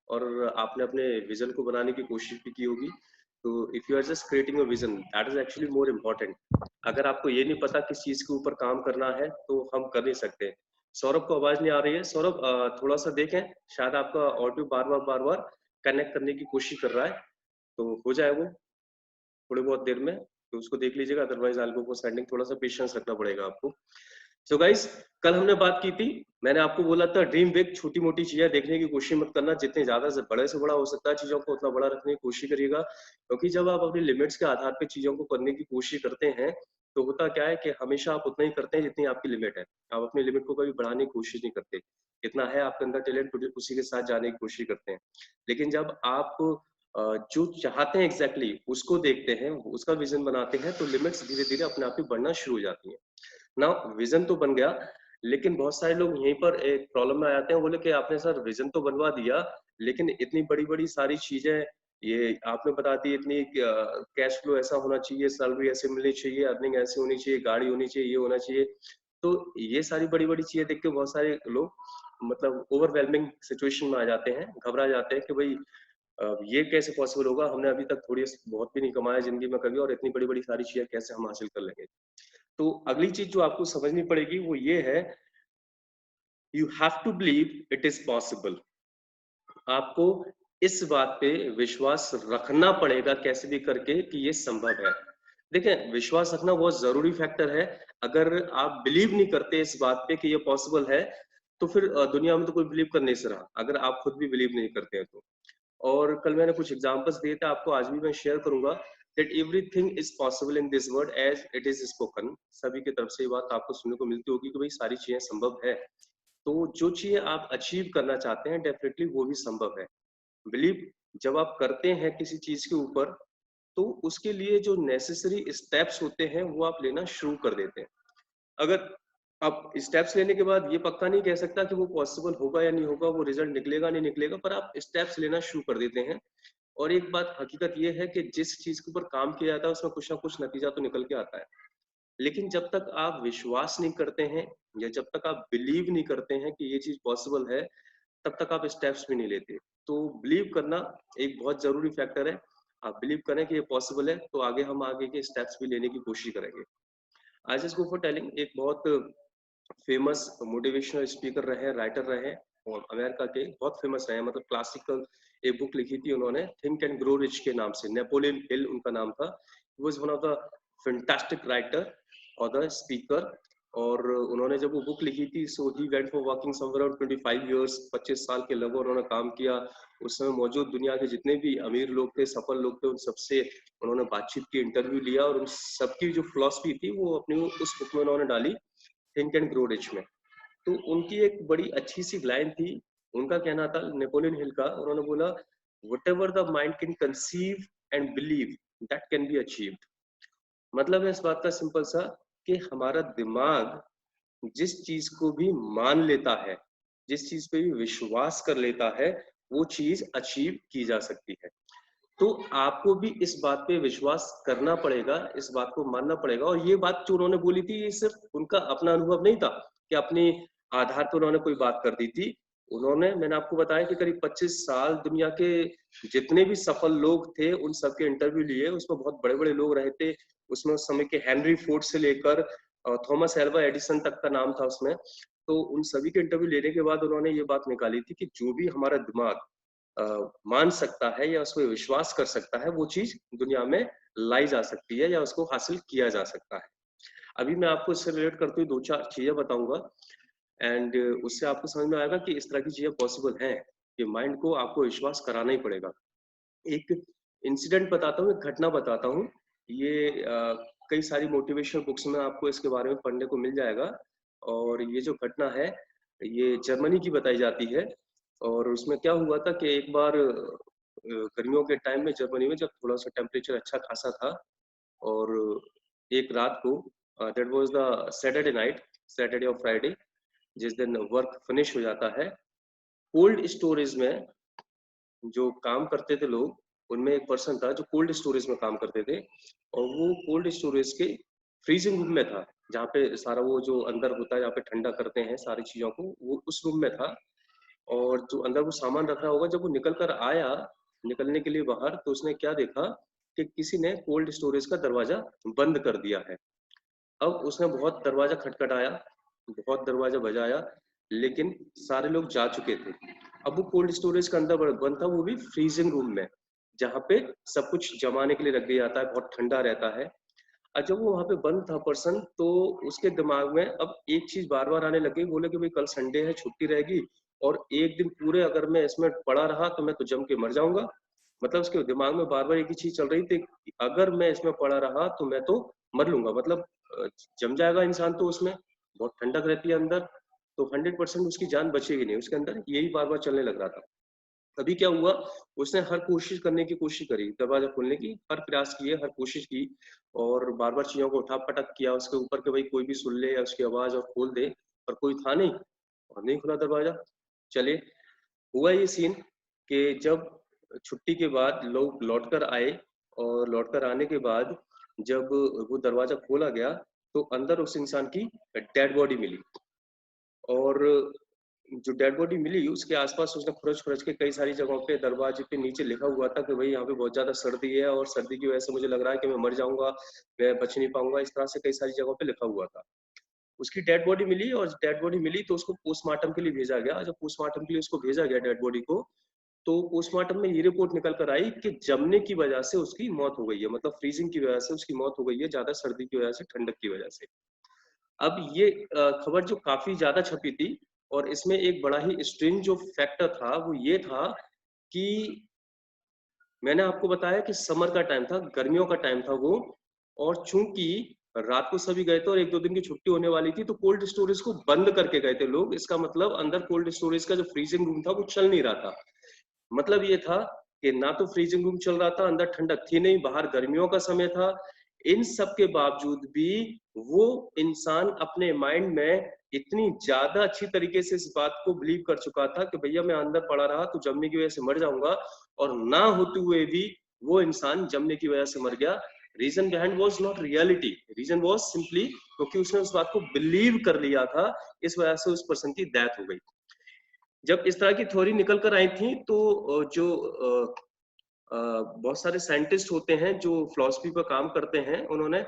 और आपने अपने विजन को बनाने की कोशिश भी की होगी। तो if you are just creating a vision, that is actually more important. अगर आपको ये नहीं पता किस चीज के ऊपर काम करना है तो हम कर नहीं सकते। सौरभ को आवाज नहीं आ रही है। सौरभ थोड़ा सा देखें, शायद आपका ऑडियो बार बार कनेक्ट करने की कोशिश कर रहा है, तो हो जाए वो थोड़ी बहुत देर में, तो उसको देख लीजिएगा। Otherwise I will go for sending, थोड़ा सा पेशेंस रखना पड़ेगा आपको। सो गाइस, कल हमने बात की थी, मैंने आपको बोला था ड्रीम बिग, छोटी मोटी चीजें देखने की कोशिश मत करना, जितने ज्यादा से बड़ा हो सकता है चीजों को उतना बड़ा रखने की कोशिश करिएगा। क्योंकि जब आप अपनी लिमिट्स के आधार पे चीजों को करने की कोशिश करते हैं तो होता क्या है कि हमेशा आप उतना ही करते हैं जितनी आपकी लिमिट है। आप अपनी लिमिट को कभी बढ़ाने की कोशिश नहीं करते। इतना है आपके अंदर टैलेंट, उसी के साथ जाने की कोशिश करते हैं। लेकिन जब आप जो चाहते हैं एग्जैक्टली उसको देखते हैं, उसका विजन बनाते हैं, तो लिमिट्स धीरे धीरे अपने आप ही बढ़ना शुरू हो जाती हैं। ना विजन तो बन गया, लेकिन बहुत सारे लोग यहीं पर एक प्रॉब्लम में आ जाते हैं। बोले कि आपने सर विजन तो बनवा दिया, लेकिन इतनी बड़ी बड़ी सारी चीजें ये आपने बता दी, इतनी कैश फ्लो ऐसा होना चाहिए, सैलरी ऐसे मिलनी चाहिए, अर्निंग ऐसी होनी चाहिए, गाड़ी होनी चाहिए, ये होना चाहिए। तो ये सारी बड़ी बड़ी चीजें देख के बहुत सारे लोग मतलब ओवरवेलमिंग सिचुएशन में आ जाते हैं, घबरा जाते हैं कि भाई ये कैसे पॉसिबल होगा, हमने अभी तक थोड़ी बहुत भी नहीं कमाया जिंदगी में कभी, और इतनी बड़ी बड़ी सारी चीजें कैसे हम हासिल कर लेंगे। तो अगली चीज जो आपको समझनी पड़ेगी वो ये है, you have to believe it is possible. आपको इस बात पे विश्वास रखना पड़ेगा कैसे भी करके कि ये संभव है। देखें, विश्वास रखना बहुत जरूरी फैक्टर है। अगर आप बिलीव नहीं करते इस बात पे कि ये पॉसिबल है, तो फिर दुनिया में तो कोई बिलीव करने से रहा, अगर आप खुद भी बिलीव नहीं करते हैं तो। और कल मैंने कुछ एग्जांपल्स दिए थे आपको, आज भी मैं शेयर करूंगा, that everything is possible in this world as it is spoken। सभी की तरफ से ये बात आपको सुनने को मिलती होगी कि भाई सारी चीजें संभव है। तो जो चीजें आप अचीव करना चाहते हैं डेफिनेटली वो भी संभव है। बिलीव जब आप करते हैं किसी चीज के ऊपर, तो उसके लिए जो नेसेसरी स्टेप्स होते हैं वो आप लेना शुरू कर देते हैं। अगर आप स्टेप्स लेने के बाद ये पक्का नहीं कह सकता कि वो पॉसिबल होगा या नहीं होगा, वो रिजल्ट निकलेगा नहीं निकलेगा, पर आप स्टेप्स लेना शुरू कर देते हैं। और एक बात हकीकत ये है कि जिस चीज के ऊपर काम किया जाता है उसमें कुछ ना कुछ नतीजा तो निकल के आता है। लेकिन जब तक आप विश्वास नहीं करते हैं या जब तक आप बिलीव नहीं करते हैं कि ये चीज पॉसिबल है, तब तक आप स्टेप्स भी नहीं लेते। तो बिलीव करना एक बहुत जरूरी फैक्टर है। आप बिलीव करें कि ये पॉसिबल है, तो आगे हम आगे के स्टेप्स भी लेने की कोशिश करेंगे। I just go for telling, एक बहुत फेमस मोटिवेशनल स्पीकर रहे, राइटर रहे, और अमेरिका के बहुत फेमस रहे, मतलब क्लासिकल एक बुक लिखी थी उन्होंने, थिंक एंड ग्रो रिच के नाम से। नेपोलियन हिल उनका नाम था। He was one of the fantastic writer और द स्पीकर। और उन्होंने जब वो बुक लिखी थी, so he went for working somewhere around 25 years, 25 साल के लगभग उन्होंने काम किया। उस समय मौजूद दुनिया के जितने भी अमीर लोग थे, सफल लोग थे, उन सबसे उन्होंने बातचीत की, इंटरव्यू लिया, और उन सबकी जो फिलॉसफी थी वो अपनी उस बुक में उन्होंने डाली, थिंक एंड ग्रो रिच में। तो उनकी एक बड़ी अच्छी सी लाइन थी। उनका कहना था, नेपोलियन हिल का, उन्होंने बोला, whatever the mind can conceive and believe, that can be achieved। मतलब है इस बात का सिंपल सा कि हमारा दिमाग जिस चीज को भी मान लेता है, जिस चीज पे भी विश्वास कर लेता है, वो चीज अचीव की जा सकती है। तो आपको भी इस बात पे विश्वास करना पड़ेगा, इस बात को मानना पड़ेगा। और ये बात जो उन्होंने बोली थी, ये सिर्फ उनका अपना अनुभव नहीं था कि अपने आधार पर उन्होंने कोई बात कर दी थी। उन्होंने, मैंने आपको बताया कि करीब 25 साल दुनिया के जितने भी सफल लोग थे उन सबके इंटरव्यू लिए। उसमें बहुत बड़े बड़े लोग रहे थे। उसमें उस समय के हेनरी फोर्ड से लेकर थॉमस एल्वा एडिसन तक का नाम था उसमें। तो उन सभी के इंटरव्यू लेने के बाद उन्होंने ये बात निकाली थी कि जो भी हमारा दिमाग मान सकता है या उसमें विश्वास कर सकता है, वो चीज दुनिया में लाई जा सकती है या उसको हासिल किया जा सकता है। अभी मैं आपको इससे रिलेट करते हुए दो चार चीजें बताऊंगा, एंड उससे आपको समझ में आएगा कि इस तरह की चीजें पॉसिबल हैं, कि माइंड को आपको विश्वास कराना ही पड़ेगा। एक इंसिडेंट बताता हूँ, एक घटना बताता हूँ। ये कई सारी मोटिवेशनल बुक्स में आपको इसके बारे में पढ़ने को मिल जाएगा। और ये जो घटना है, ये जर्मनी की बताई जाती है। और उसमें क्या हुआ था कि एक बार गर्मियों के टाइम में जर्मनी में जब थोड़ा सा टेम्परेचर अच्छा खासा था, और एक रात को, that was the Saturday night, Saturday और फ्राइडे, जिस दिन वर्क फिनिश हो जाता है, कोल्ड स्टोरेज में जो काम करते थे लोग, उनमें एक पर्सन था जो कोल्ड स्टोरेज में काम करते थे। और वो कोल्ड स्टोरेज के फ्रीजिंग रूम में था, जहाँ पे सारा वो जो अंदर होता है, जहाँ पे ठंडा करते हैं सारी चीजों को, वो उस रूम में था। और जो अंदर वो सामान रख रहा होगा, जब वो निकल कर आया निकलने के लिए बाहर, तो उसने क्या देखा कि किसी ने कोल्ड स्टोरेज का दरवाजा बंद कर दिया है। अब उसने बहुत दरवाजा खटखटाया, बहुत दरवाजा बजाया, लेकिन सारे लोग जा चुके थे। अब वो कोल्ड स्टोरेज का अंदर बंद था, वो भी फ्रीजिंग रूम में, जहाँ पे सब कुछ जमाने के लिए रख दिया जाता है, बहुत ठंडा रहता है। और जब वो वहाँ पे बंद था पर्सन, तो उसके दिमाग में अब एक चीज बार बार आने लगी, बोले कि भाई कल संडे है, छुट्टी रहेगी, और एक दिन पूरे अगर मैं इसमें पड़ा रहा तो मैं तो जम के मर जाऊंगा। मतलब उसके दिमाग में बार बार एक ही चीज चल रही थी कि अगर मैं इसमें पड़ा रहा तो मैं तो मर लूंगा, मतलब जम जाएगा इंसान तो उसमें, बहुत ठंडक रहती है अंदर, तो 100% उसकी जान बचेगी नहीं उसके अंदर, यही बार बार चलने लग रहा था। अभी क्या हुआ, उसने हर कोशिश करने की कोशिश करी, दरवाजा खोलने की हर प्रयास किए, हर कोशिश की, और बार बार चीजों को उठा पटक किया उसके ऊपर कि भाई कोई भी सुन ले या उसकी आवाज और खोल दे, पर कोई था नहीं, और नहीं खुला दरवाजा। चले, हुआ ये सीन कि जब छुट्टी के बाद लोग लौट कर आए, और लौट कर आने के बाद जब वो दरवाजा खोला गया, तो अंदर उस इंसान की डेड बॉडी मिली। और जो डेड बॉडी मिली उसके आसपास उसने खुरच खुरच के कई सारी जगहों पे दरवाजे पे नीचे लिखा हुआ था कि भाई यहाँ पे बहुत ज्यादा सर्दी है, और सर्दी की वजह से मुझे लग रहा है कि मैं मर जाऊंगा, मैं बच नहीं पाऊंगा, इस तरह से कई सारी जगहों पे लिखा हुआ था। उसकी डेड बॉडी मिली, और डेड बॉडी मिली तो उसको पोस्टमार्टम के लिए भेजा गया। जब पोस्टमार्टम के लिए उसको भेजा गया डेड बॉडी को, तो पोस्टमार्टम में ये रिपोर्ट निकल कर आई कि जमने की वजह से उसकी मौत हो गई है, मतलब फ्रीजिंग की वजह से उसकी मौत हो गई है, ज्यादा सर्दी की वजह से, ठंडक की वजह से। अब ये खबर जो काफी ज्यादा छपी थी, और इसमें एक बड़ा ही स्ट्रेंज जो फैक्टर था वो ये था कि मैंने आपको बताया कि समर का टाइम था, गर्मियों का टाइम था वो, और चूंकि रात को सभी गए थे और एक दो दिन की छुट्टी होने वाली थी, तो कोल्ड स्टोरेज को बंद करके गए थे लोग। इसका मतलब अंदर कोल्ड स्टोरेज का जो फ्रीजिंग रूम था वो चल नहीं रहा था। मतलब ये था कि ना तो फ्रीजिंग रूम चल रहा था, अंदर ठंडक थी नहीं, बाहर गर्मियों का समय था। इन सब के बावजूद भी वो इंसान अपने माइंड में इतनी ज्यादा अच्छी तरीके से इस बात को बिलीव कर चुका था कि भैया मैं अंदर पड़ा रहा तो जमने की वजह से मर जाऊंगा, और ना होते हुए भी वो इंसान जमने की वजह से मर गया। Reason behind was not reality, reason was simply क्योंकि उसने उस बात को बिलीव कर लिया था, इस वजह से उस पर्सन की डेथ हो गई। जब इस तरह की थ्योरी निकल कर आई थी, तो जो बहुत सारे साइंटिस्ट होते हैं जो फिलॉसफी पर काम करते हैं, उन्होंने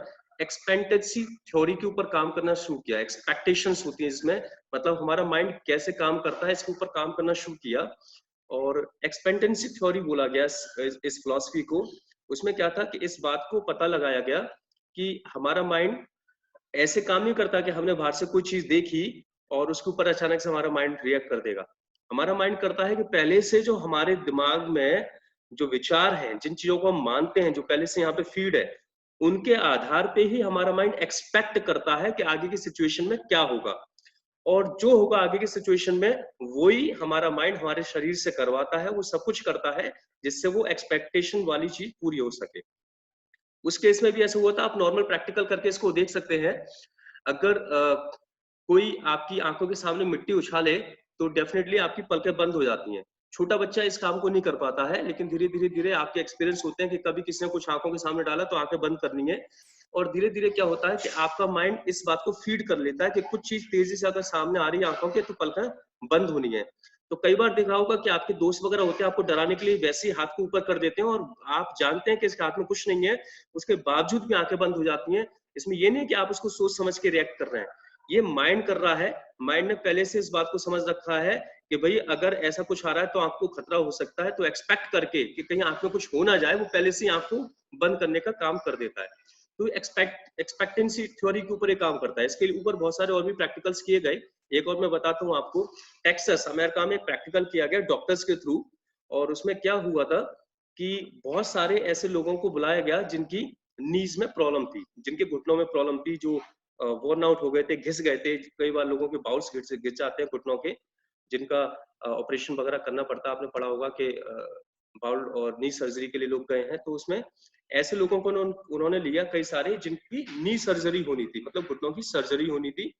एक्सपेक्टेंसी थ्योरी के ऊपर काम करना शुरू किया। एक्सपेक्टेशंस होती है इसमें, मतलब हमारा माइंड कैसे काम करता है इसके ऊपर काम करना शुरू किया, और एक्सपेक्टेंसी थ्योरी बोला गया इस फिलॉसफी को। उसमें क्या था कि इस बात को पता लगाया गया कि हमारा माइंड ऐसे काम नहीं करता कि हमने बाहर से कोई चीज देखी और उसके ऊपर अचानक से हमारा माइंड रिएक्ट कर देगा। हमारा माइंड करता है कि पहले से जो हमारे दिमाग में जो विचार हैं, जिन चीजों को हम मानते हैं, जो पहले से यहाँ पे फीड है, उनके आधार पे ही हमारा माइंड एक्सपेक्ट करता है कि आगे की सिचुएशन में क्या होगा, और जो होगा आगे की सिचुएशन में वही हमारा माइंड हमारे शरीर से करवाता है, वो सब कुछ करता है जिससे वो एक्सपेक्टेशन वाली चीज पूरी हो सके। उस केस में भी ऐसा हुआ था, आप नॉर्मल प्रैक्टिकल करके इसको देख सकते हैं। अगर कोई आपकी आंखों के सामने मिट्टी उछाले तो डेफिनेटली आपकी पलकें बंद हो जाती हैं। छोटा बच्चा इस काम को नहीं कर पाता है, लेकिन धीरे धीरे धीरे आपके एक्सपीरियंस होते हैं कि कभी किसी ने कुछ आंखों के सामने डाला तो आंखें बंद करनी है, और धीरे धीरे क्या होता है कि आपका माइंड इस बात को फीड कर लेता है कि कुछ चीज तेजी से अगर सामने आ रही है आंखों के, तो पलकें बंद होनी है। तो कई बार देखा होगा कि आपके दोस्त वगैरह होते हैं, आपको डराने के लिए वैसे ही हाथ को ऊपर कर देते हैं, और आप जानते हैं कि इसके हाथ में कुछ नहीं है, उसके बावजूद भी आंखें बंद हो जाती हैं। इसमें ये नहीं कि आप उसको सोच समझ के रिएक्ट कर रहे हैं, ये माइंड कर रहा है। माइंड ने पहले से इस बात को समझ रखा है कि भाई अगर ऐसा कुछ आ रहा है तो आपको खतरा हो सकता है, तो एक्सपेक्ट करके कि कहीं आंख में कुछ हो ना जाए, वो पहले से ही आंख को बंद करने का काम कर देता है। तो एक्सपेक्टेंसी थ्योरी के ऊपर ये काम करता है। इसके ऊपर बहुत सारे और भी प्रैक्टिकल्स किए गए। एक और मैं बताता हूँ आपको। टेक्सास अमेरिका में एक प्रैक्टिकल किया गया डॉक्टर्स के थ्रू, और उसमें क्या हुआ था कि बहुत सारे ऐसे लोगों को बुलाया गया जिनकी नीज में प्रॉब्लम थी, जिनके घुटनों में प्रॉब्लम थी, जो वर्न आउट हो गए थे, घिस गए थे। कई बार लोगों के बाउल्स घिस जाते हैं घुटनों के, जिनका ऑपरेशन वगैरह करना पड़ता है। आपने पढ़ा होगा कि बाउल और नी सर्जरी के लिए लोग गए हैं, तो उसमें ऐसे लोगों को उन्होंने लिया कई सारे जिनकी नी सर्जरी होनी थी, मतलब घुटनों की सर्जरी होनी थी।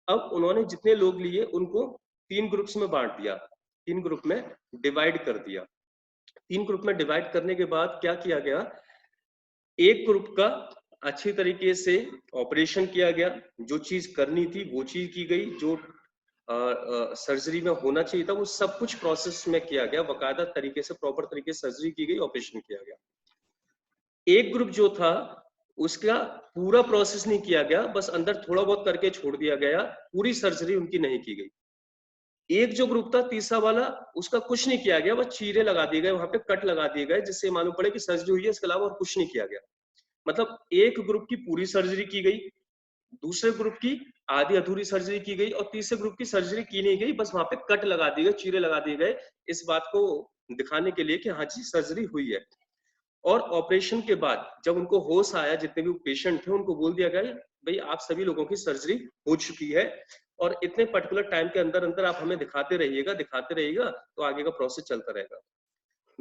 अब उन्होंने जितने लोग लिए उनको 3 ग्रुप्स में बांट दिया, 3 ग्रुप में डिवाइड कर दिया। 3 ग्रुप में डिवाइड करने के बाद क्या किया गया, एक ग्रुप का अच्छी तरीके से ऑपरेशन किया गया, जो चीज करनी थी वो चीज की गई, जो सर्जरी में होना चाहिए था वो सब कुछ प्रोसेस में किया गया, बाकायदा तरीके से प्रॉपर तरीके से सर्जरी की गई, ऑपरेशन किया गया। एक ग्रुप जो था उसका पूरा प्रोसेस नहीं किया गया, बस अंदर थोड़ा बहुत करके छोड़ दिया गया, पूरी सर्जरी उनकी नहीं की गई। एक जो ग्रुप था तीसरा वाला, उसका कुछ नहीं किया गया, बस चीरे लगा दिए गए, वहां पे कट लगा दिए गए, जिससे मालूम पड़े कि सर्जरी हुई है, इसके अलावा और कुछ नहीं किया गया। मतलब एक ग्रुप की पूरी सर्जरी की गई, दूसरे ग्रुप की आधी अधूरी सर्जरी की गई और तीसरे ग्रुप की सर्जरी की नहीं गई, बस वहां पे कट लगा दिए गए, चीरे लगा दिए गए, इस बात को दिखाने के लिए कि हाँ जी सर्जरी हुई है। और ऑपरेशन के बाद जब उनको होश आया, जितने भी पेशेंट थे उनको बोल दिया गया भाई आप सभी लोगों की सर्जरी हो चुकी है और इतने पर्टिकुलर टाइम के अंदर अंदर आप हमें दिखाते रहिएगा तो आगे का प्रोसेस चलता रहेगा।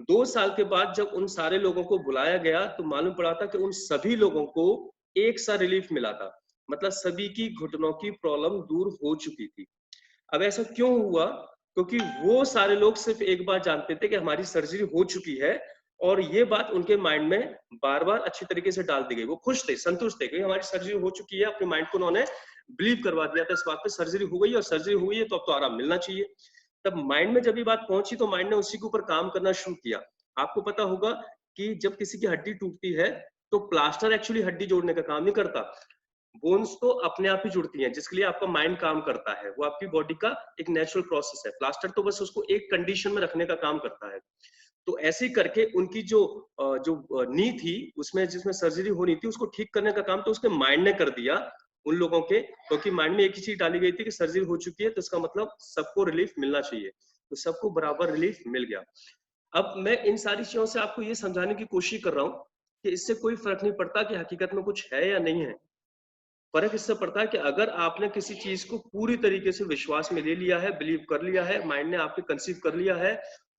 2 साल के बाद जब उन सारे लोगों को बुलाया गया तो मालूम पड़ा था कि उन सभी लोगों को एक सा रिलीफ मिला था, मतलब सभी की घुटनों की प्रॉब्लम दूर हो चुकी थी। अब ऐसा क्यों हुआ? क्योंकि वो सारे लोग सिर्फ एक बात जानते थे कि हमारी सर्जरी हो चुकी है और ये बात उनके माइंड में बार-बार अच्छी तरीके से डाल दी गई। वो खुश थे, संतुष्ट थे कि हमारी सर्जरी हो चुकी है, अपने माइंड को उन्होंने बिलीव करवा दिया था इस बात पे सर्जरी हो गई है और सर्जरी हुई है तो अब तो आराम मिलना चाहिए। तब माइंड में जब ये बात पहुंची तो माइंड ने उसी के ऊपर काम करना शुरू किया। आपको पता होगा कि जब किसी की हड्डी टूटती है तो प्लास्टर एक्चुअली हड्डी जोड़ने का काम नहीं करता, बोन्स तो अपने आप ही जुड़ती हैं, जिसके लिए आपका माइंड काम करता है, वो आपकी बॉडी का एक नेचुरल प्रोसेस है। प्लास्टर तो बस उसको एक कंडीशन में रखने का काम करता है। तो ऐसे ही करके उनकी जो नी थी उसमें जिसमें सर्जरी होनी थी उसको ठीक करने का काम तो उसके माइंड ने कर दिया उन लोगों के, क्योंकि माइंड में एक ही चीज डाली गई थी कि सर्जरी हो चुकी है तो इसका मतलब सबको रिलीफ मिलना चाहिए, तो सबको बराबर रिलीफ मिल गया। अब मैं इन सारी चीजों से आपको ये समझाने की कोशिश कर रहा हूँ कि इससे कोई फर्क नहीं पड़ता कि हकीकत में कुछ है या नहीं है। फर्क इससे पड़ता है कि अगर आपने किसी चीज को पूरी तरीके से विश्वास में ले लिया है, बिलीव कर लिया है, माइंड ने आपके कंसीव कर लिया है,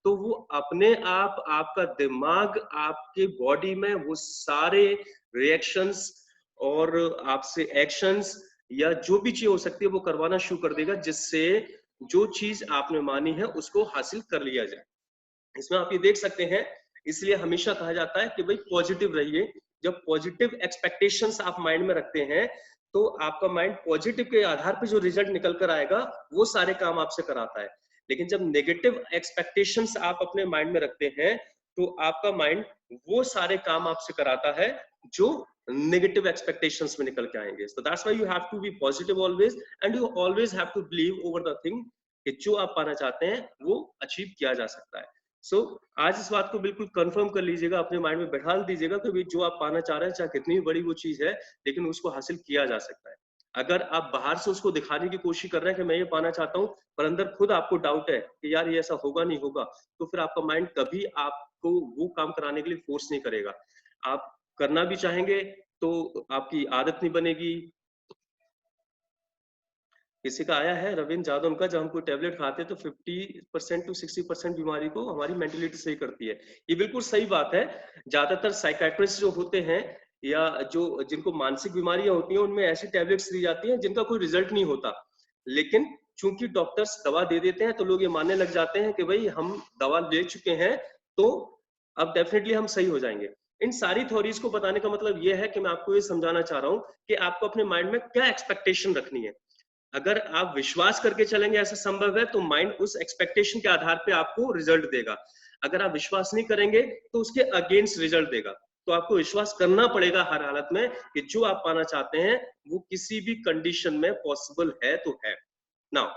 तो वो अपने आप आपका दिमाग आपके बॉडी में वो सारे रिएक्शंस और आपसे एक्शंस या जो भी चीज हो सकती है वो करवाना शुरू कर देगा, जिससे जो चीज आपने मानी है उसको हासिल कर लिया जाए। इसमें आप ये देख सकते हैं, इसलिए हमेशा कहा जाता है कि भाई पॉजिटिव रहिए। जब पॉजिटिव एक्सपेक्टेशंस आप माइंड में रखते हैं तो आपका माइंड पॉजिटिव के आधार पे जो रिजल्ट निकल कर आएगा वो सारे काम आपसे कराता है। लेकिन जब नेगेटिव एक्सपेक्टेशंस आप अपने माइंड में रखते हैं तो आपका माइंड वो सारे काम आपसे कराता है जो नेगेटिव एक्सपेक्टेशंस में निकल के आएंगे। So that's why you have to be positive always and you always have to believe over the thing कि जो आप पाना चाहते हैं वो अचीव किया जा सकता है। आज इस बात को बिल्कुल कंफर्म कर लीजिएगा, अपने माइंड में बैठा दीजिएगा कि जो आप पाना चाह रहे हैं चाहे कितनी बड़ी वो चीज है, लेकिन उसको हासिल किया जा सकता है। अगर आप बाहर से उसको दिखाने की कोशिश कर रहे हैं कि मैं ये पाना चाहता हूँ, पर अंदर खुद आपको डाउट है कि यार ये ऐसा होगा नहीं होगा, तो फिर आपका माइंड कभी आपको वो काम कराने के लिए फोर्स नहीं करेगा। आप करना भी चाहेंगे तो आपकी आदत नहीं बनेगी। किसी का आया है रविंद्र जादव का, जब हम कोई टेबलेट खाते हैं तो 50% टू 60% बीमारी को हमारी मेंटलिटी सही करती है। ये बिल्कुल सही बात है। ज्यादातर साइकाट्रिस्ट जो होते हैं या जो जिनको मानसिक बीमारियां होती हैं उनमें ऐसी टैबलेट्स दी जाती हैं जिनका कोई रिजल्ट नहीं होता, लेकिन चूंकि डॉक्टर्स दवा दे देते हैं तो लोग ये मानने लग जाते हैं कि भाई हम दवा ले चुके हैं तो अब डेफिनेटली हम सही हो जाएंगे। इन सारी थ्योरीज को बताने का मतलब ये है कि मैं आपको ये समझाना चाह रहा हूँ कि आपको अपने माइंड में क्या एक्सपेक्टेशन रखनी है। अगर आप विश्वास करके चलेंगे ऐसा संभव है तो माइंड उस एक्सपेक्टेशन के आधार पे आपको रिजल्ट देगा। अगर आप विश्वास नहीं करेंगे तो उसके अगेंस्ट रिजल्ट देगा। तो आपको विश्वास करना पड़ेगा हर हालत में कि जो आप पाना चाहते हैं वो किसी भी कंडीशन में पॉसिबल है तो है। नाउ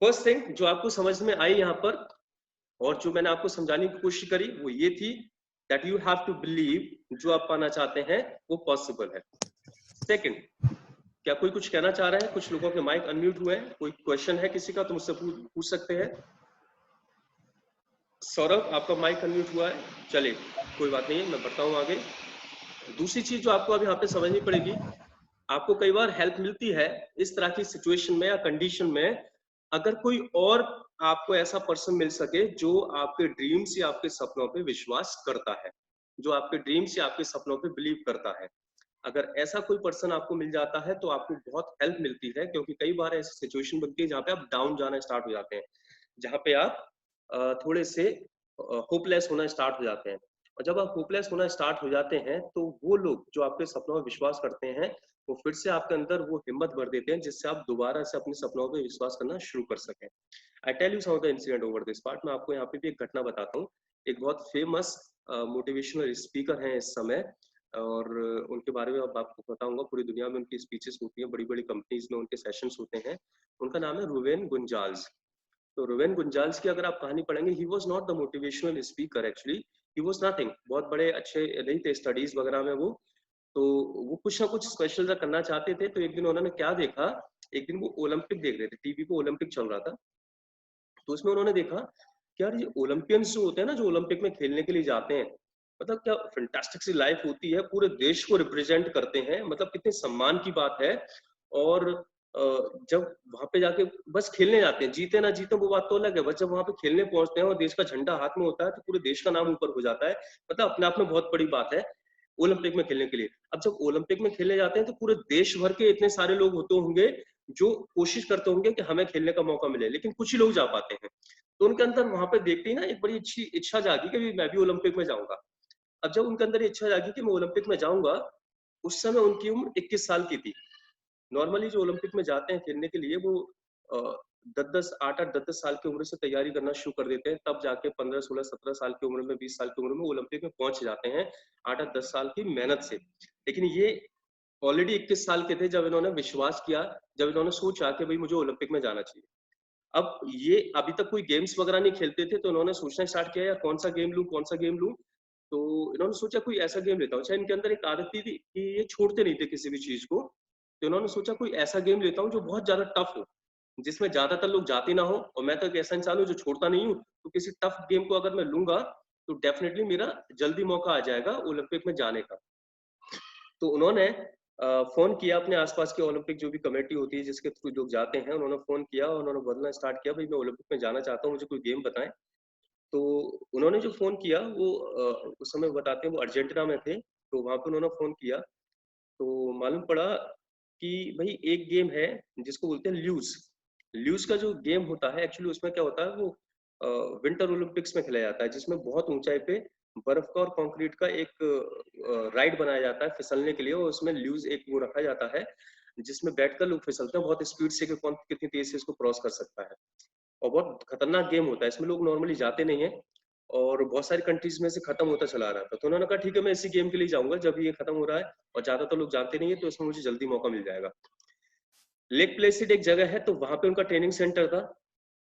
फर्स्ट थिंग जो आपको समझ में आई यहाँ पर और जो मैंने आपको समझाने की कोशिश करी वो ये थी that you have to believe जो आप पाना चाहते हैं वो पॉसिबल है। सेकंड, क्या कोई कुछ कहना चाह रहा है? कुछ लोगों के माइक अनम्यूट हुए हैं। कोई क्वेश्चन है किसी का तो मुझसे पूछ सकते हैं। सौरभ आपका माइक अनम्यूट हुआ है, चलिए कोई बात नहीं है, मैं बढ़ता हूँ आगे। दूसरी चीज जो आपको अभी यहाँ पे समझनी पड़ेगी, आपको कई बार हेल्प मिलती है इस तरह की सिचुएशन में या कंडीशन में, अगर कोई और आपको ऐसा पर्सन मिल सके जो आपके ड्रीम्स या आपके सपनों पे विश्वास करता है, जो आपके ड्रीम्स या आपके सपनों पे बिलीव करता है। अगर ऐसा कोई पर्सन आपको मिल जाता है तो आपको बहुत हेल्प मिलती है, क्योंकि कई बार ऐसी सिचुएशन बनती है जहाँ पे आप डाउन जाना स्टार्ट हो जाते हैं, जहाँ पे आप थोड़े से होपलेस होना स्टार्ट हो जाते हैं। और जब आप होपलेस होना स्टार्ट हो जाते हैं तो वो लोग जो आपके सपनों में विश्वास करते हैं वो फिर से आपके अंदर वो हिम्मत भर देते हैं जिससे आप दोबारा से अपने सपनों पे विश्वास करना शुरू कर सकें। I tell you some of the incident over this part. मैं आपको यहाँ पे भी एक घटना बताता हूँ। एक बहुत फेमस मोटिवेशनल स्पीकर हैं इस समय, और उनके बारे में अब आपको बताऊंगा। पूरी दुनिया में उनकी स्पीचेस होती हैं, बड़ी बड़ी कंपनीज में उनके सेशंस होते हैं। उनका नाम है रुवेन गुंजाल्स। तो रुवेन गुंजाल्स की अगर आप कहानी पढ़ेंगे, he was not the motivational speaker actually, he was nothing, बहुत बड़े अच्छे नहीं थे स्टडीज वगैरह में वो। तो वो कुछ ना कुछ स्पेशल करना चाहते थे। तो एक दिन उन्होंने क्या देखा, एक दिन वो ओलंपिक देख रहे थे, टीवी पे ओलंपिक चल रहा था। तो उसमें उन्होंने देखा कि यार ये ओलंपियंस जो होते हैं ना, जो ओलंपिक में खेलने के लिए जाते हैं, मतलब क्या फैंटास्टिक सी लाइफ होती है, पूरे देश को रिप्रेजेंट करते हैं, मतलब कितने सम्मान की बात है। और जब वहां पे जाके बस खेलने जाते हैं, जीते ना जीते वो बात तो अलग है, बस जब वहां पे खेलने पहुंचते हैं और देश का झंडा हाथ में होता है तो पूरे देश का नाम ऊपर हो जाता है। मतलब अपने आप में बहुत बड़ी बात है ओलंपिक में खेलने के लिए। अब जब ओलंपिक में खेलने जाते हैं तो पूरे देश भर के इतने सारे लोग होते होंगे जो कोशिश करते होंगे कि हमें खेलने का मौका मिले, लेकिन कुछ ही लोग जा पाते हैं। तो उनके अंदर वहां पे देखते ही ना एक बड़ी अच्छी इच्छा जागी कि मैं भी ओलंपिक में जाऊंगा। अब जब उनके अंदर ये इच्छा जागी कि मैं ओलंपिक में जाऊंगा, उस समय उनकी उम्र 21 साल की थी। नॉर्मली जो ओलंपिक में जाते हैं खेलने के लिए वो 10-10 साल की उम्र से तैयारी करना शुरू कर देते हैं, तब जाके 15-16-17 साल की उम्र में, 20 साल की उम्र में ओलंपिक में पहुंच जाते हैं, 8-10 साल की मेहनत से। लेकिन ये ऑलरेडी 21 साल के थे जब इन्होंने विश्वास किया, जब इन्होंने सोचा कि भाई मुझे ओलंपिक में जाना चाहिए। अब ये अभी तक कोई गेम्स वगैरह नहीं खेलते थे, तो इन्होंने सोचना स्टार्ट किया यार कौन सा गेम लूं, कौन सा गेम लूं। तो इन्होंने सोचा कोई ऐसा गेम लेता हूँ। अच्छा, इनके अंदर एक आदत थी कि ये छोड़ते नहीं थे किसी भी चीज को। तो इन्होंने सोचा कोई ऐसा गेम लेता हूँ जो बहुत ज्यादा टफ हो, जिसमें ज्यादातर लोग जाते ना हो, और मैं तो एक ऐसा इंसान हूँ जो छोड़ता नहीं हूँ। तो किसी टफ गेम को अगर मैं लूंगा तो डेफिनेटली मेरा जल्दी मौका आ जाएगा ओलंपिक में जाने का। तो उन्होंने फोन किया अपने आसपास के ओलंपिक जो भी कमेटी होती है जिसके थ्रू लोग जाते हैं, उन्होंने फोन किया, उन्होंने बोलना स्टार्ट किया भाई मैं ओलंपिक में जाना चाहता हूँ, मुझे कोई गेम बताएं। तो उन्होंने जो फोन किया वो उस समय बताते हैं वो अर्जेंटीना में थे। तो वहां पे उन्होंने फोन किया तो मालूम पड़ा कि भाई एक गेम है जिसको बोलते हैं ल्यूज। ल्यूज का जो गेम होता है एक्चुअली उसमें क्या होता है, वो विंटर ओलंपिक्स में खेला जाता है, जिसमें बहुत ऊंचाई पे बर्फ का और कंक्रीट का एक राइड बनाया जाता है फिसलने के लिए, और उसमें ल्यूज एक वो रखा जाता है जिसमें बैठकर लोग फिसलते हैं बहुत स्पीड से कि कौन कितनी तेज से इसको क्रॉस कर सकता है। और बहुत खतरनाक गेम होता है, इसमें लोग नॉर्मली जाते नहीं है, और बहुत सारी कंट्रीज में से खत्म होता चला रहा था। तो उन्होंने कहा ठीक है मैं इसी गेम के लिए जाऊंगा जब ये खत्म हो रहा है, और ज्यादातर लोग जानते नहीं है तो इसमें मुझे जल्दी मौका मिल जाएगा। लेक प्लेसिड एक जगह है, तो वहां पे उनका ट्रेनिंग सेंटर था।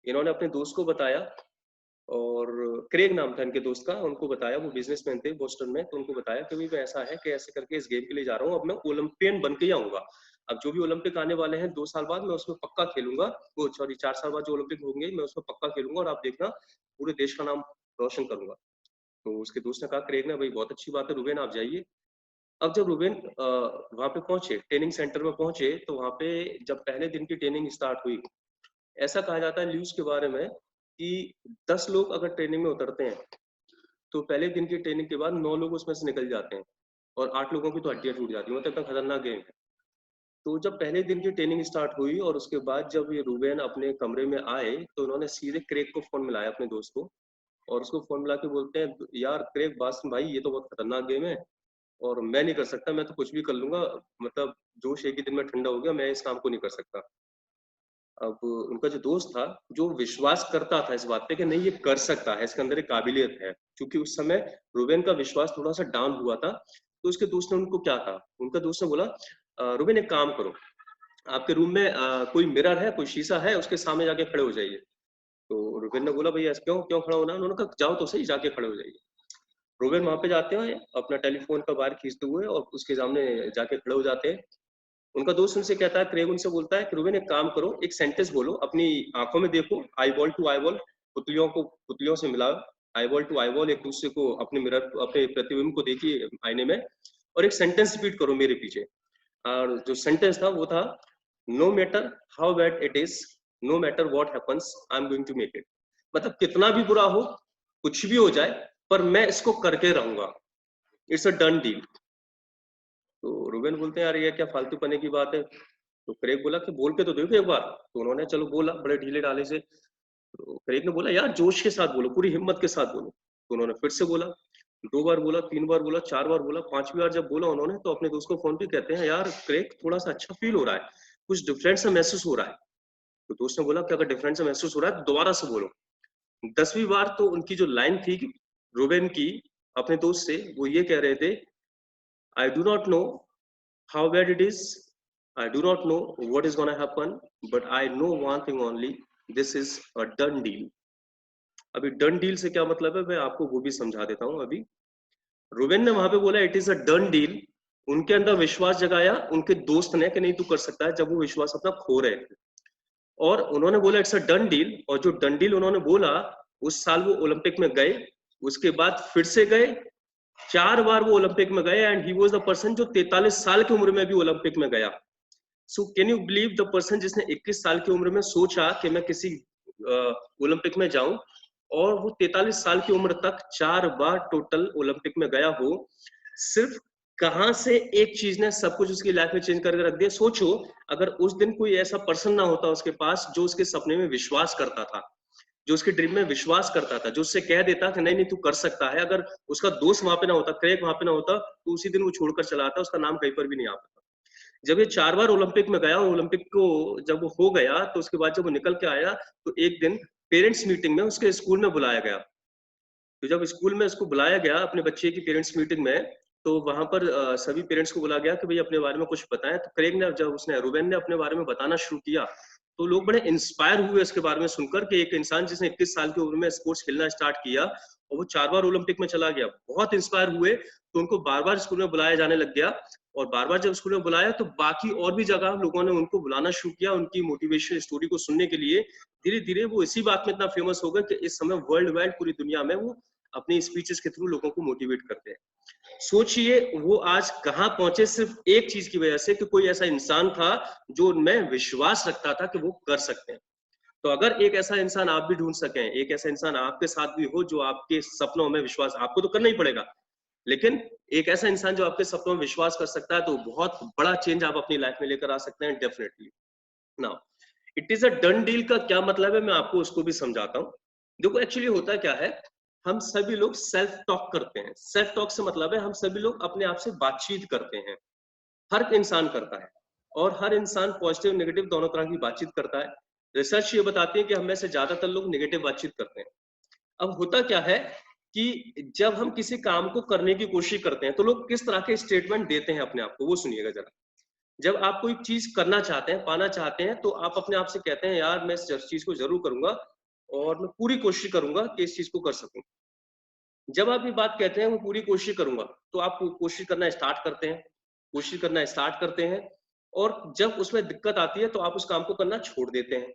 इन्होंने अपने दोस्त को बताया, और क्रेग नाम था इनके दोस्त का, उनको बताया, वो बिजनेसमैन थे बोस्टन में, तो उनको बताया कि भाई ऐसा है कि ऐसे करके इस गेम के लिए जा रहा हूँ, अब मैं ओलंपियन बन के ही आऊंगा। अब जो भी ओलंपिक आने वाले हैं 2 साल बाद मैं उसमें पक्का खेलूंगा, वो सॉरी 4 साल बाद जो ओलंपिक होंगे मैं उसमें पक्का खेलूंगा, और आप देखना पूरे देश का नाम रोशन करूंगा। तो उसके दोस्त ने कहा क्रेग ने, भाई बहुत अच्छी बात है रूबेन आप जाइए। अब जब रूबेन वहां पे पहुंचे, ट्रेनिंग सेंटर में पहुंचे, तो वहां पे जब पहले दिन की ट्रेनिंग स्टार्ट हुई, ऐसा कहा जाता है न्यूज के बारे में कि 10 लोग अगर ट्रेनिंग में उतरते हैं तो पहले दिन की ट्रेनिंग के बाद 9 लोग उसमें से निकल जाते हैं, और 8 लोगों की तो हड्डियां टूट जाती है, मतलब इतना खतरनाक गेम है। तो जब पहले दिन की ट्रेनिंग स्टार्ट हुई और उसके बाद जब ये रूबेन अपने कमरे में आए, तो उन्होंने सीधे क्रेग को फोन मिलाया अपने दोस्त को, और उसको फोन मिला के बोलते हैं यार क्रेग बात सुन भाई, ये तो बहुत खतरनाक गेम है और मैं नहीं कर सकता, मैं तो कुछ भी कर लूंगा, मतलब जोश एक ही दिन में ठंडा हो गया, मैं इस काम को नहीं कर सकता। अब उनका जो दोस्त था, जो विश्वास करता था इस बात पे कि नहीं ये कर सकता है, इसके अंदर एक काबिलियत है, क्योंकि उस समय रूबेन का विश्वास थोड़ा सा डाउन हुआ था। तो उसके दोस्त ने उनको क्या कहा, उनका दोस्त ने बोला रूबेन एक काम करो, आपके रूम में कोई मिरर है, कोई शीशा है, उसके सामने जाके खड़े हो जाइए। तो रूबेन ने बोला भैया क्यों क्यों खड़ा होना, उन्होंने कहा जाओ तो सही, जाके खड़े हो जाइए। रूबेन वहां पे जाते हैं अपना टेलीफोन का वायर खींचते हुए और उसके सामने जाके खड़े हो जाते हैं। उनका दोस्त उनसे कहता है, क्रेग उनसे बोलता है कि रूबेन एक काम करो, एक सेंटेंस बोलो, अपनी आंखों में देखो, eye ball to I ball, पुतलियों से मिलाओ, eye ball to I ball, एक दूसरे को अपने मिरर अपने प्रतिबिंब को देखिए आईने में, और एक सेंटेंस रिपीट करो मेरे पीछे। और जो सेंटेंस था वो था, no matter how bad it is, no matter what happens, I am going to make it. मतलब कितना भी बुरा हो, कुछ भी हो जाए, पर मैं इसको करके रहूंगा, इट्स अ डन डील। तो रूबेन बोलते हैं यार ये क्या फालतू पने की बात है। तो क्रेग बोला कि बोल के तो देखो एक बार। तो उन्होंने चलो बोला बड़े ढीले ढाले से। तो क्रेग ने बोला यार जोश के साथ बोलो, पूरी हिम्मत के साथ बोलो। तो उन्होंने फिर से बोला, 2 बार बोला, 3 बार बोला, 4 बार बोला, 5वीं बार जब बोला उन्होंने तो अपने दोस्त को फोन पे कहते हैं, यार क्रेग थोड़ा सा अच्छा फील हो रहा है, कुछ डिफरेंट सा महसूस हो रहा है। तो दोस्त ने बोला कि अगर डिफरेंट सा महसूस हो रहा है तो दोबारा से बोलो। 10वीं बार तो उनकी जो लाइन थी रूबेन की अपने दोस्त से, वो ये कह रहे थे, I do not know how bad it is, I do not know what is gonna happen, but I know one thing only, this is a done deal. अभी डन डील से क्या मतलब है, मैं आपको वो भी समझा देता हूँ अभी। रूबेन ने वहां पे बोला it is a done deal, उनके अंदर विश्वास जगाया उनके दोस्त ने कि नहीं तू कर सकता है, जब वो विश्वास अपना खो रहे थे। और उन्होंने बोला इट्स अ डन डील, और जो डन डील उन्होंने बोला, उस साल वो ओलंपिक में गए, उसके बाद फिर से गए, 4 बार वो ओलंपिक में गए, and he was the person जो 43 साल की उम्र में भी ओलंपिक में गया। So can you believe the person जिसने 21 साल की उम्र में सोचा कि मैं किसी ओलंपिक में जाऊं, और वो 43 साल की उम्र तक 4 बार टोटल ओलंपिक में गया हो। सिर्फ कहां से एक चीज ने सब कुछ उसकी लाइफ में चेंज करके रख दिया। सोचो, अगर उस दिन कोई ऐसा पर्सन ना होता उसके पास जो उसके सपने में विश्वास करता था, जो उसके ड्रीम में विश्वास करता था, जो उससे कह देता कि नहीं नहीं तू कर सकता है, अगर उसका दोस्त वहां पे ना होता, क्रेग वहां पे ना होता, तो उसी दिन वो छोड़कर चला आता, उसका नाम कहीं पर भी नहीं आता। जब ये 4 बार ओलंपिक में गया, ओलंपिक को जब वो हो गया, तो उसके बाद जब वो निकल के आया, तो एक दिन पेरेंट्स मीटिंग में उसके स्कूल में बुलाया गया। तो जब स्कूल में उसको बुलाया गया अपने बच्चे की पेरेंट्स मीटिंग में, तो वहां पर सभी पेरेंट्स को बुलाया गया कि भाई अपने बारे में कुछ बताएं। तो क्रेग ने, जब उसने रूबेन ने अपने बारे में बताना शुरू किया, तो लोग बड़े इंस्पायर हुए उसके बारे में सुनकर कि एक इंसान जिसने 21 साल की उम्र में स्पोर्ट्स खेलना स्टार्ट किया और वो 4 बार ओलंपिक में चला गया, बहुत इंस्पायर हुए। तो उनको बार बार स्कूल में बुलाया जाने लग गया, और बार बार जब स्कूल में बुलाया तो बाकी और भी जगह लोगों ने उनको बुलाना शुरू किया उनकी मोटिवेशन स्टोरी को सुनने के लिए। धीरे धीरे वो इसी बात में इतना फेमस हो गए कि इस समय वर्ल्ड वाइड पूरी दुनिया में वो अपनी स्पीचेस के थ्रू लोगों को मोटिवेट करते हैं। सोचिए वो आज कहां पहुंचे, सिर्फ एक चीज की वजह से कि कोई ऐसा इंसान था जो उनमें विश्वास रखता था कि वो कर सकते हैं। तो अगर एक ऐसा इंसान आप भी ढूंढ सकें, एक ऐसा इंसान आपके साथ भी हो जो आपके सपनों में विश्वास, आपको तो करना ही पड़ेगा, लेकिन एक ऐसा इंसान जो आपके सपनों में विश्वास कर सकता है, तो बहुत बड़ा चेंज आप अपनी लाइफ में लेकर आ सकते हैं definitely. Now it is a done deal का क्या मतलब है, मैं आपको उसको भी समझाता हूँ। देखो एक्चुअली होता क्या है, हम सभी लोग सेल्फ टॉक करते हैं। सेल्फ टॉक से मतलब है हम सभी लोग अपने आप से बातचीत करते हैं, हर इंसान करता है, और हर इंसान पॉजिटिव नेगेटिव दोनों तरह की बातचीत करता है। रिसर्च ये बताती है कि हम में से ज्यादातर लोग नेगेटिव बातचीत करते हैं। अब होता क्या है कि जब हम किसी काम को करने की कोशिश करते हैं तो लोग किस तरह के स्टेटमेंट देते हैं अपने आप को, वो सुनिएगा जरा। जब आप कोई चीज करना चाहते हैं, पाना चाहते हैं, तो आप अपने आप से कहते हैं यार मैं इस चीज को जरूर करूंगा, और मैं पूरी कोशिश करूंगा कि इस चीज को कर सकूं। जब आप ये बात कहते हैं मैं पूरी कोशिश करूंगा, तो आप कोशिश करना स्टार्ट करते हैं, कोशिश करना स्टार्ट करते हैं, और जब उसमें दिक्कत आती है तो आप उस काम को करना छोड़ देते हैं।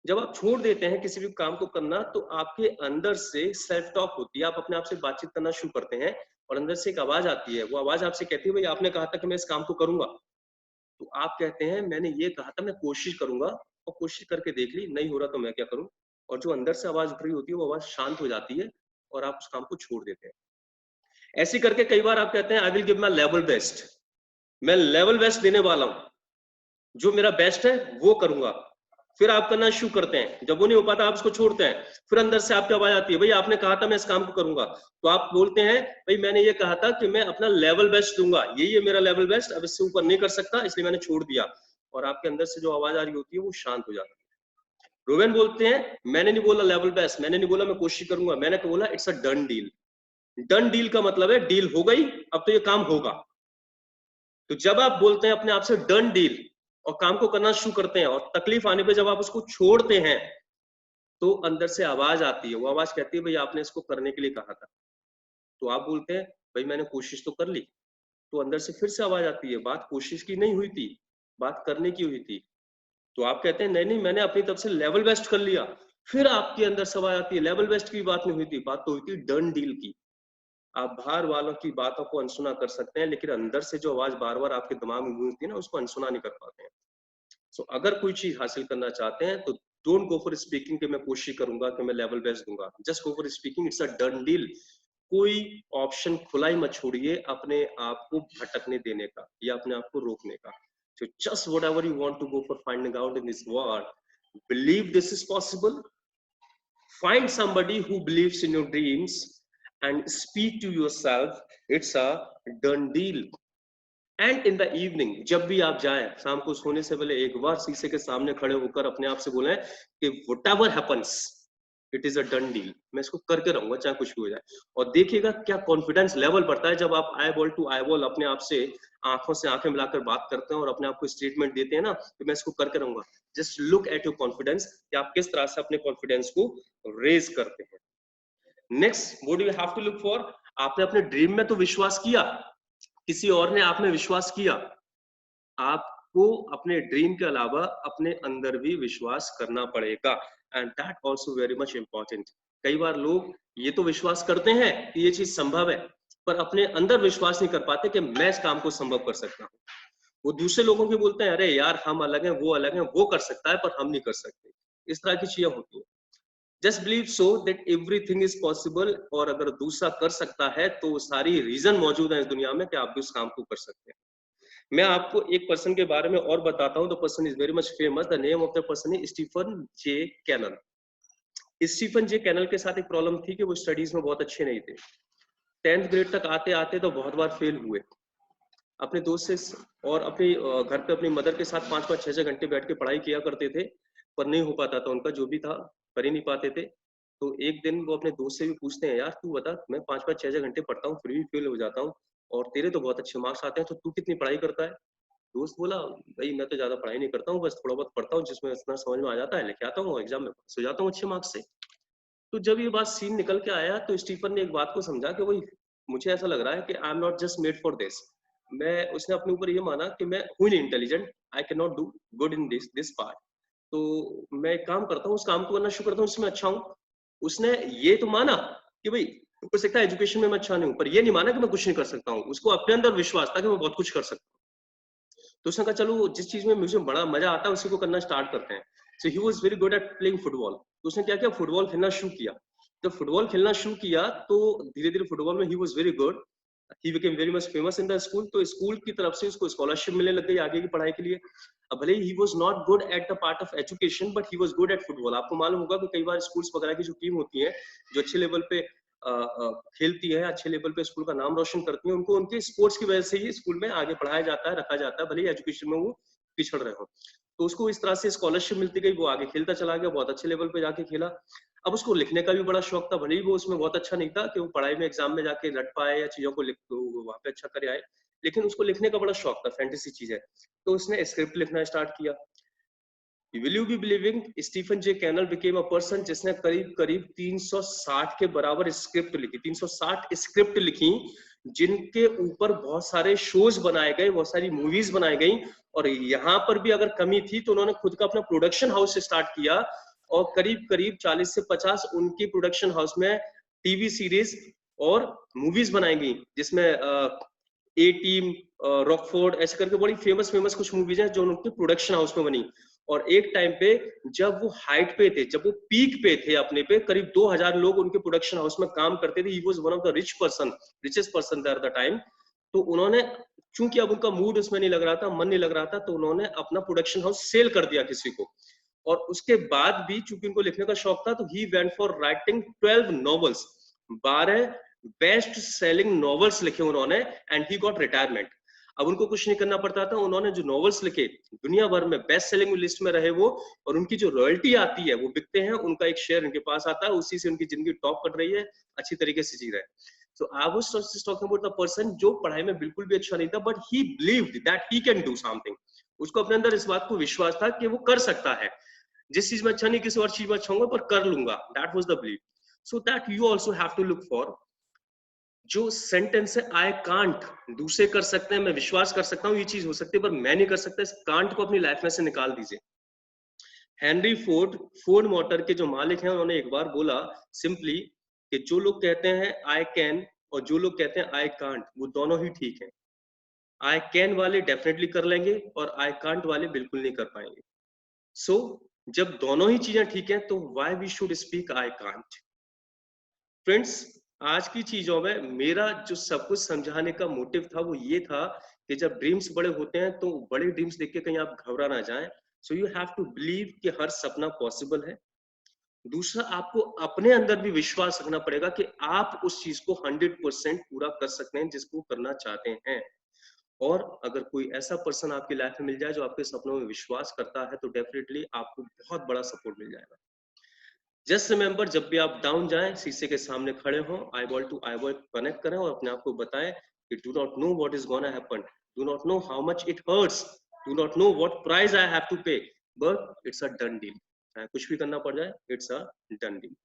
जब आप छोड़ देते हैं किसी भी काम को करना, तो आपके अंदर से सेल्फ टॉक होती है, आप अपने आप से बातचीत करना शुरू करते हैं, और अंदर से एक आवाज आती है, वो आवाज आपसे कहती है भाई आपने कहा था कि मैं इस काम को करूंगा। तो आप कहते हैं मैंने ये कहा था मैं कोशिश करूंगा, और कोशिश करके देख ली, नहीं हो रहा तो मैं क्या करूं। और जो अंदर से आवाज उठ रही होती है वो आवाज शांत हो जाती है, और आप उस काम को छोड़ देते हैं। ऐसे करके कई बार आप कहते हैं I will give my level best, मैं लेवल बेस्ट देने वाला हूं, जो मेरा बेस्ट है वो करूंगा। फिर आप करना शुरू करते हैं, जब वो नहीं हो पाता आप उसको छोड़ते हैं। फिर अंदर से आपकी आवाज आती है भाई आपने कहा था मैं इस काम को करूंगा, तो आप बोलते हैं भाई मैंने ये कहा था कि मैं अपना लेवल बेस्ट दूंगा, यही है मेरा लेवल बेस्ट, अब इससे ऊपर नहीं कर सकता इसलिए मैंने छोड़ दिया। और आपके अंदर से जो आवाज आ रही होती है वो शांत हो जाती है। रोवेन बोलते हैं मैंने नहीं बोला लेवल बेस्ट, मैंने नहीं बोला मैं कोशिश करूंगा, मैंने तो बोला it's a done deal. Done deal का मतलब है डील हो गई, अब तो ये काम होगा। तो जब आप बोलते हैं अपने आप से डन डील और काम को करना शुरू करते हैं, और तकलीफ आने पे जब आप उसको छोड़ते हैं, तो अंदर से आवाज आती है, वो आवाज कहती है भाई आपने इसको करने के लिए कहा था। तो आप बोलते हैं भाई मैंने कोशिश तो कर ली। तो अंदर से फिर से आवाज आती है बात कोशिश की नहीं हुई थी, बात करने की हुई थी। तो आप कहते हैं नहीं नहीं मैंने अपनी तरफ से लेवल बेस्ट कर लिया। फिर आपके अंदर से आवाज आती है लेवल बेस्ट की बात नहीं हुई थी, बात तो हुई थी डन डील की। आप बाहर वालों की बातों को अनसुना कर सकते हैं, लेकिन अंदर से जो आवाज बार बार आपके दिमाग में गूंजती है ना, उसको अनसुना नहीं कर पाते हैं। सो अगर कोई चीज हासिल करना चाहते हैं तो डोंट गो फॉर स्पीकिंग कि मैं कोशिश करूंगा कि मैं लेवल बेस्ट दूंगा, just go for speaking, it's a done deal. कोई ऑप्शन खुला ही मत छोड़िए अपने आप को भटकने देने का या अपने आप को रोकने का। So just whatever you want to go for finding out in this world, believe this is possible. Find somebody who believes in your dreams and speak to yourself, it's a done deal. And in the evening, जब भी आप जाएं शाम को सोने से पहले एक बार शीशे के सामने खड़े होकर अपने आप से बोलें कि whatever happens it is a done deal, मैं इसको करके रहूंगा चाहे कुछ भी हो जाए। और देखिएगा क्या कॉन्फिडेंस लेवल बढ़ता है जब आप eye ball to eye ball अपने आप से आंखों से आंखें मिलाकर बात करते हैं और अपने आप को स्टेटमेंट देते हैं ना कि मैं इसको करके रहूंगा। Just look at your confidence कि आप किस तरह से अपने कॉन्फिडेंस को रेज करते हैं। Next, what do you have to look for? आपने अपने ड्रीम में तो विश्वास किया, किसी और ने आप में विश्वास किया, आपको अपने ड्रीम के अलावा अपने अंदर भी विश्वास करना पड़ेगा, and that also very much important. कई बार लोग ये तो विश्वास करते हैं कि ये चीज संभव है, पर अपने अंदर विश्वास नहीं कर पाते कि मैं इस काम को संभव कर सकता हूँ। वो दूसरे लोगों के बोलते हैं अरे यार हम अलग हैं, वो अलग हैं, वो कर सकता है पर हम नहीं कर सकते। इस तरह की चीजें होती हैं। Just believe so that everything is possible, और अगर दूसरा कर सकता है तो सारी रीजन मौजूद है इस दुनिया में कि आप भी उस काम को कर सकते हैं। मैं आपको एक पर्सन के बारे में और बताता हूँ। The person is very much famous. The name of the person is Stephen J Cannell. Stephen J Cannell के साथ एक प्रॉब्लम थी कि वो स्टडीज में बहुत अच्छे नहीं थे। 10th ग्रेड तक आते आते तो बहुत बार फेल हुए। अपने दोस्त से और अपने घर पे अपनी मदर के साथ 5-5 6-6 घंटे बैठ के पढ़ाई किया करते थे, पर नहीं हो पाता था उनका, जो भी था कर ही नहीं पाते थे। तो एक दिन वो अपने दोस्त से भी पूछते हैं, यार तू बता, मैं 5-5 6-6 घंटे पढ़ता हूँ फिर भी फेल हो जाता हूँ, और तेरे तो बहुत अच्छे मार्क्स आते हैं, तो तू कितनी पढ़ाई करता है? दोस्त बोला, भाई मैं तो ज्यादा पढ़ाई नहीं करता हूँ, बस थोड़ा बहुत पढ़ता हूँ, जिसमें इतना समझ में आ जाता है लेके आता हूँ, एग्जाम में पास हो जाता हूँ अच्छे मार्क्स से। तो जब ये बात सीन निकल के आया तो स्टीफन ने एक बात को समझा कि भाई मुझे ऐसा लग रहा है कि I am not just made for this. मैं उसने अपने ऊपर ये माना कि मैं हूं नहीं intelligent, I can not do good in this part. तो मैं एक काम करता हूँ, उस काम को करना शुरू करता हूँ जिसमें अच्छा हूँ। उसने ये तो माना कि भाई हो सकता है एजुकेशन में मैं अच्छा नहीं हूँ, पर ये नहीं माना कि मैं कुछ नहीं कर सकता हूँ। उसको अपने अंदर विश्वास था कि मैं बहुत कुछ कर सकता हूँ। तो उसने कहा चलो जिस चीज में मुझे बड़ा मजा आता है उसी को करना स्टार्ट करते हैं। So he was very good at playing football. तो उसने क्या किया, फुटबॉल खेलना शुरू किया। जब फुटबॉल खेलना शुरू किया तो धीरे धीरे फुटबॉल में ही was very good. He became very much famous in the school. तो स्कूल की तरफ से उसको स्कॉलरशिप मिलने लग गई आगे की पढ़ाई के लिए। अब भले he was not good at the part of education, but he was good at football. आपको मालूम होगा कि कई बार स्कूल्स वगैरह की जो टीम होती है जो अच्छे लेवल पे खेलती है, अच्छे लेवल पे स्कूल का नाम रोशन करती है, उनको उनके स्पोर्ट्स की वजह से ही स्कूल में आगे पढ़ाया जाता है, रखा जाता है, भले ही एजुकेशन में वो पिछड़ रहे हो। तो उसको इस तरह से स्कॉलरशिप मिलती गई, वो आगे खेलता चला गया, बहुत अच्छे लेवल पे जाके खेला। अब उसको लिखने का भी बड़ा शौक था, भले ही वो उसमें बहुत अच्छा नहीं था कि वो पढ़ाई में एग्जाम में जाके रट पाए या चीजों को लिख वहां पे अच्छा करे आए, लेकिन उसको लिखने का बड़ा शौक था, फैंटेसी चीज है। तो उसने स्क्रिप्ट लिखना स्टार्ट किया। Will you be believing Stephen J Cannell became a person जिसने करीब करीब 360 के बराबर स्क्रिप्ट लिखी, 360 स्क्रिप्ट लिखी, जिनके ऊपर बहुत सारे शोज बनाए गए, बहुत सारी मूवीज बनाई गई। और यहाँ पर भी अगर कमी थी तो उन्होंने खुद का अपना प्रोडक्शन हाउस स्टार्ट किया, और करीब करीब 40 से 50 उनकी प्रोडक्शन हाउस में टीवी सीरीज और मूवीज बनाई गई, जिसमें ए टीम, रॉकफोर्ड, ऐसे करके बड़ी फेमस फेमस कुछ मूवीज हैं जो उनके प्रोडक्शन हाउस में बनी। और एक टाइम पे जब वो हाइट पे थे, जब वो पीक पे थे अपने पे, करीब 2000 लोग उनके प्रोडक्शन हाउस में काम करते थे। He was one of the richest person there the time. तो उन्होंने, चूंकि अब उनका मूड उसमें नहीं लग रहा था, मन नहीं लग रहा था, तो उन्होंने अपना प्रोडक्शन हाउस सेल कर दिया किसी को। और उसके बाद भी चूंकि उनको लिखने का शौक था, तो ही went for writing 12 novels, 12 best selling novels लिखे उन्होंने, एंड ही गॉट रिटायरमेंट। अब उनको कुछ नहीं करना पड़ता था, उन्होंने जो नॉवेल्स लिखे दुनिया भर में बेस्ट सेलिंग लिस्ट में रहे वो, और उनकी जो रॉयल्टी आती है, वो बिकते हैं, उनका एक शेयर इनके पास आता है, उसी से उनकी जिंदगी टॉप कर रही है, अच्छी तरीके से जी रहे हैं। So I was just talking about the person जो पढ़ाई में बिल्कुल भी अच्छा नहीं था, but he believed that he can do something. उसको अपने अंदर इस बात को विश्वास था कि वो कर सकता है। जिस चीज में अच्छा नहीं, किसी और चीज में अच्छा होगा, पर कर लूंगा। That was the belief. So that you also have to look for जो सेंटेंस है आई कांट, दूसरे कर सकते हैं, मैं विश्वास कर सकता हूँ ये चीज हो सकती है, पर मैं नहीं कर सकता, इस कांट को अपनी लाइफ में से निकाल दीजिए। हेनरी फोर्ड, फोर्ड मोटर के जो मालिक हैं, उन्होंने एक बार बोला सिंपली कि जो लोग कहते हैं आई कैन और जो लोग कहते हैं आई कांट, वो दोनों ही ठीक है। आई कैन वाले डेफिनेटली कर लेंगे और आई कांट वाले बिल्कुल नहीं कर पाएंगे। सो जब दोनों ही चीजें ठीक है तो why we should speak I can't? Friends, आज की चीजों में मेरा जो सब कुछ समझाने का मोटिव था वो ये था कि जब ड्रीम्स बड़े होते हैं तो बड़े ड्रीम्स देख के कहीं आप घबरा ना जाएं। So you have to believe कि हर सपना पॉसिबल है। दूसरा, आपको अपने अंदर भी विश्वास रखना पड़ेगा कि आप उस चीज को 100% पूरा कर सकते हैं जिसको करना चाहते हैं। और अगर कोई ऐसा पर्सन आपकी लाइफ में मिल जाए जो आपके सपनों में विश्वास करता है, तो डेफिनेटली आपको बहुत बड़ा सपोर्ट मिल जाएगा। जस्ट रिमेंबर, जब भी आप डाउन जाएं, शीशे के सामने खड़े हों, eyeball to eyeball कनेक्ट करें और अपने आप को बताएं कि do not know what is gonna happen, do not know how much it hurts, do not know what price I have to pay, but it's a done deal. चाहे कुछ भी करना पड़ जाए, इट्स अ डन डील।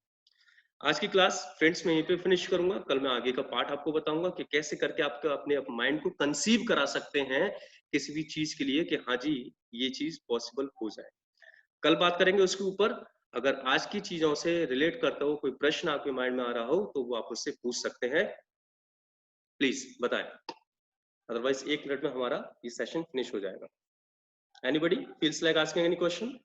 आज की class friends मैं यहीं पे फिनिश करूंगा। कल मैं आगे का पार्ट आपको बताऊंगा कि कैसे करके आप अपने माइंड को कंसीव करा सकते हैं किसी भी चीज के लिए कि हाँ जी, ये चीज पॉसिबल हो जाए। कल बात करेंगे उसके ऊपर। अगर आज की चीजों से रिलेट करता हो कोई प्रश्न आपके माइंड में आ रहा हो, तो वो आप मुझसे पूछ सकते हैं, प्लीज बताएं। अदरवाइज 1 मिनट में हमारा ये सेशन फिनिश हो जाएगा। Anybody feels like asking any question?